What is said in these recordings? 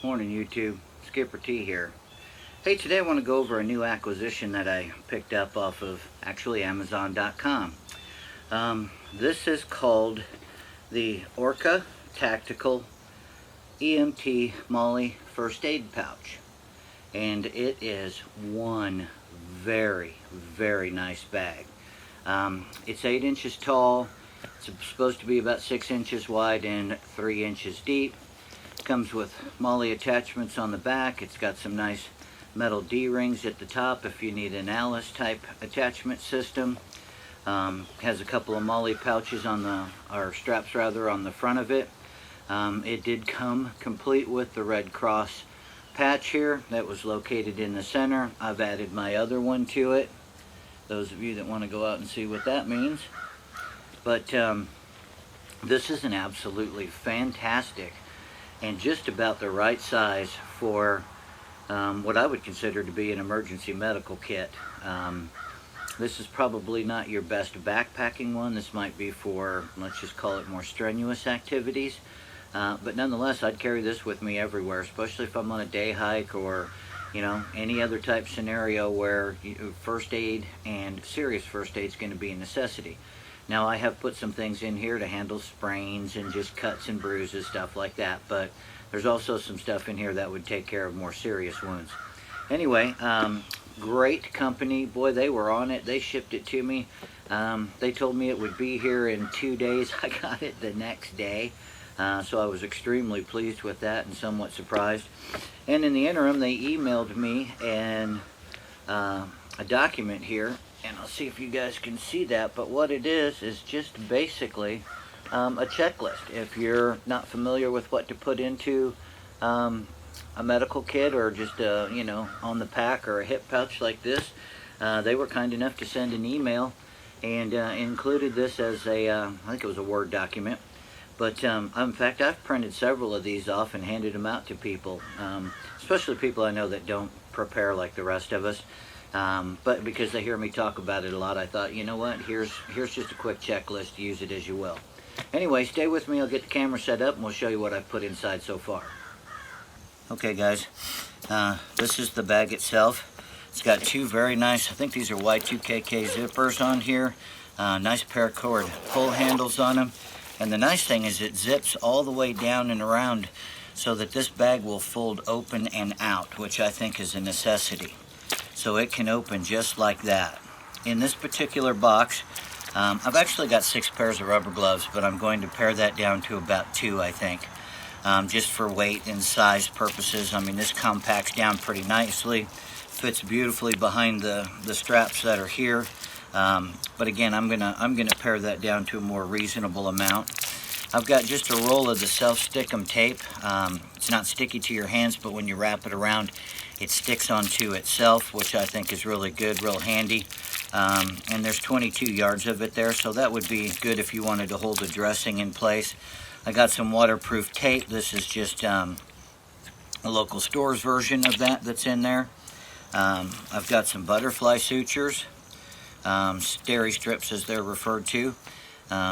Morning YouTube, Skipper T here. Hey, today I want to go over a new acquisition that I picked up off of actually Amazon.com. This is called the Orca Tactical EMT MOLLE First Aid Pouch. And it is one very, very nice bag. It's 8 inches tall. It's supposed to be about 6 inches wide and 3 inches deep. Comes with MOLLE attachments on the back. It's got some nice metal D-rings at the top if you need an Alice type attachment system. Has a couple of MOLLE pouches on the, or straps rather, on the front of it. It did come complete with the Red Cross patch here that was located in the center. I've added my other one to it. Those of you that want to go out and see what that means. But this is an absolutely fantastic and just about the right size for what I would consider to be an emergency medical kit. This is probably not your best backpacking one. This might be for, let's just call it, more strenuous activities. But nonetheless, I'd carry this with me everywhere, especially if I'm on a day hike or, you know, any other type scenario where first aid and serious first aid is going to be a necessity. Now, I have put some things in here to handle sprains and just cuts and bruises, stuff like that, but there's also some stuff in here that would take care of more serious wounds. Anyway, great company. Boy, they were on it. They shipped it to me. They told me it would be here in 2 days. I got it the next day, so I was extremely pleased with that and somewhat surprised. And in the interim, they emailed me a document here, and I'll see if you guys can see that, but what it is just basically a checklist. If you're not familiar with what to put into a medical kit or just you know, on the pack or a hip pouch like this, they were kind enough to send an email and included this as a, I think it was a Word document. But in fact, I've printed several of these off and handed them out to people, especially people I know that don't prepare like the rest of us. But because they hear me talk about it a lot, I thought, you know what, here's just a quick checklist, use it as you will. Anyway, stay with me, I'll get the camera set up and we'll show you what I've put inside so far. Okay guys, this is the bag itself. It's got two very nice, I think these are Y2KK zippers on here. Nice paracord pull handles on them. And the nice thing is it zips all the way down and around so that this bag will fold open and out, which I think is a necessity. So it can open just like that. In this particular box, I've actually got 6 pairs of rubber gloves, but I'm going to pare that down to about 2, I think, just for weight and size purposes. I mean, this compacts down pretty nicely, fits beautifully behind the straps that are here. But again, I'm gonna pare that down to a more reasonable amount. I've got just a roll of the self-stickum tape. It's not sticky to your hands, but when you wrap it around, it sticks onto itself, which I think is really good, real handy. And there's 22 yards of it there, so that would be good if you wanted to hold the dressing in place. I got some waterproof tape. This is just a local store's version of that that's in there. I've got some butterfly sutures, steri strips as they're referred to.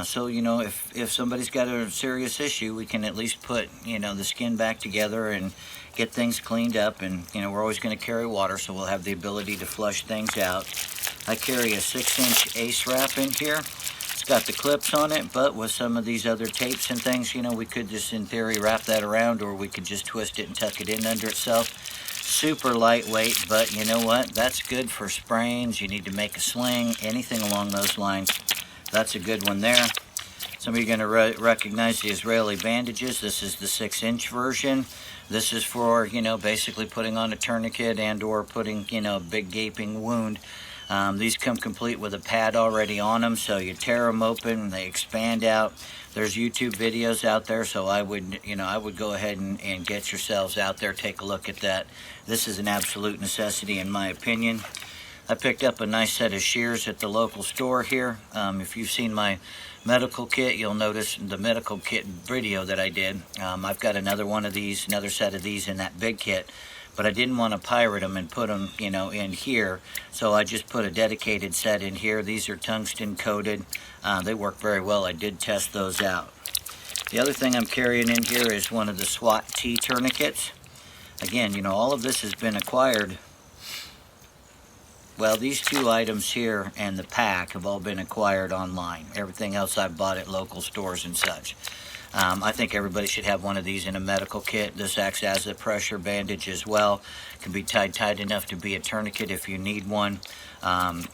So, you know, if somebody's got a serious issue, we can at least put, you know, the skin back together and get things cleaned up. And, you know, we're always going to carry water, so we'll have the ability to flush things out. I carry a 6-inch ace wrap in here. It's got the clips on it, but with some of these other tapes and things, you know, we could just, in theory, wrap that around, or we could just twist it and tuck it in under itself. Super lightweight, but you know what? That's good for sprains. You need to make a sling, anything along those lines. That's a good one there. Some of you are going to recognize the Israeli bandages. This is the 6-inch version. This is for, you know, basically putting on a tourniquet and or putting, you know, a big gaping wound. These come complete with a pad already on them, so you tear them open, they expand out. There's YouTube videos out there, so I would, you know, I would go ahead and get yourselves out there, take a look at that. This is an absolute necessity in my opinion. I picked up a nice set of shears at the local store here. If you've seen my medical kit, you'll notice the medical kit video that I did. I've got another one of these, another set of these in that big kit, but I didn't want to pirate them and put them, you know, in here. So I just put a dedicated set in here. These are tungsten coated. They work very well. I did test those out. The other thing I'm carrying in here is one of the SWAT T tourniquets. again, you know, all of this has been acquired. Well, these two items here and the pack have all been acquired online. Everything else I bought at local stores and such. I think everybody should have one of these in a medical kit. This acts as a pressure bandage as well. Can be tied tight enough to be a tourniquet if you need one.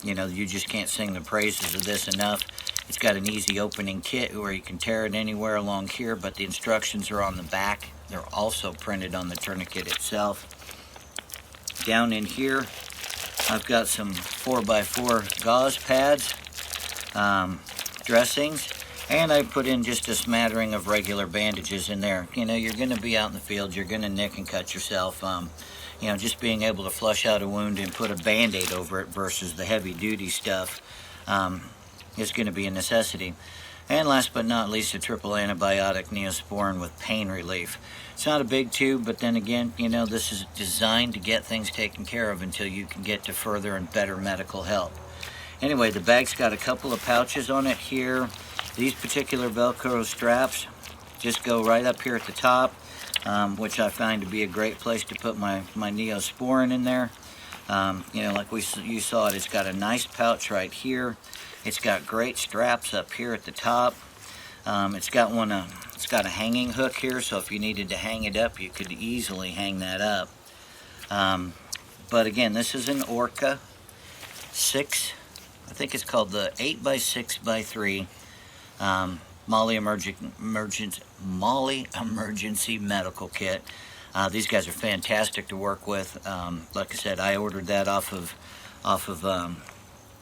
You know, you just can't sing the praises of this enough. It's got an easy opening kit where you can tear it anywhere along here, but the instructions are on the back. They're also printed on the tourniquet itself. Down in here, I've got some 4x4 gauze pads, dressings, and I put in just a smattering of regular bandages in there. You know, you're going to be out in the field, you're going to nick and cut yourself. You know, just being able to flush out a wound and put a Band-Aid over it versus the heavy-duty stuff is going to be a necessity. And last but not least, a triple antibiotic Neosporin with pain relief. It's not a big tube, but then again, you know, this is designed to get things taken care of until you can get to further and better medical help. Anyway, the bag's got a couple of pouches on it here. These particular Velcro straps just go right up here at the top, which I find to be a great place to put my Neosporin in there. You know, like you saw it, it's got a nice pouch right here. It's got great straps up here at the top. It's got a hanging hook here, so if you needed to hang it up, you could easily hang that up. But again, this is an Orca 6. I think it's called the 8x6x3 MOLLE Emergency Medical Kit. These guys are fantastic to work with. Like I said, I ordered that off of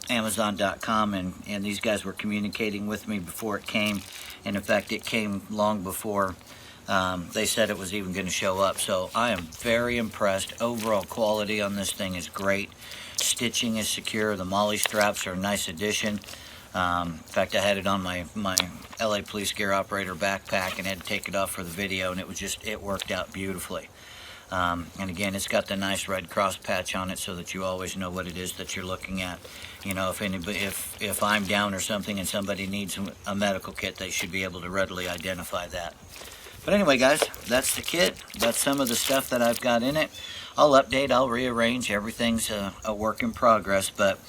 Amazon.com, and these guys were communicating with me before it came, and in fact it came long before they said it was even going to show up. So I am very impressed. Overall quality on this thing is great. Stitching is secure. The MOLLE straps are a nice addition. In fact, I had it on my LA Police Gear Operator backpack and had to take it off for the video, and it worked out beautifully. And again, it's got the nice Red Cross patch on it so that you always know what it is that you're looking at. You know, if I'm down or something and somebody needs a medical kit, they should be able to readily identify that. But anyway, guys, that's the kit. That's some of the stuff that I've got in it. I'll update, I'll rearrange. Everything's a work in progress, but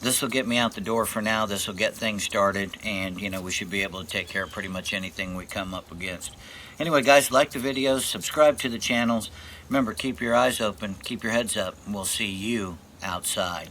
this will get me out the door for now. This will get things started, and you know, we should be able to take care of pretty much anything we come up against. Anyway, guys, like the videos, subscribe to the channels. Remember, keep your eyes open, keep your heads up, and we'll see you outside.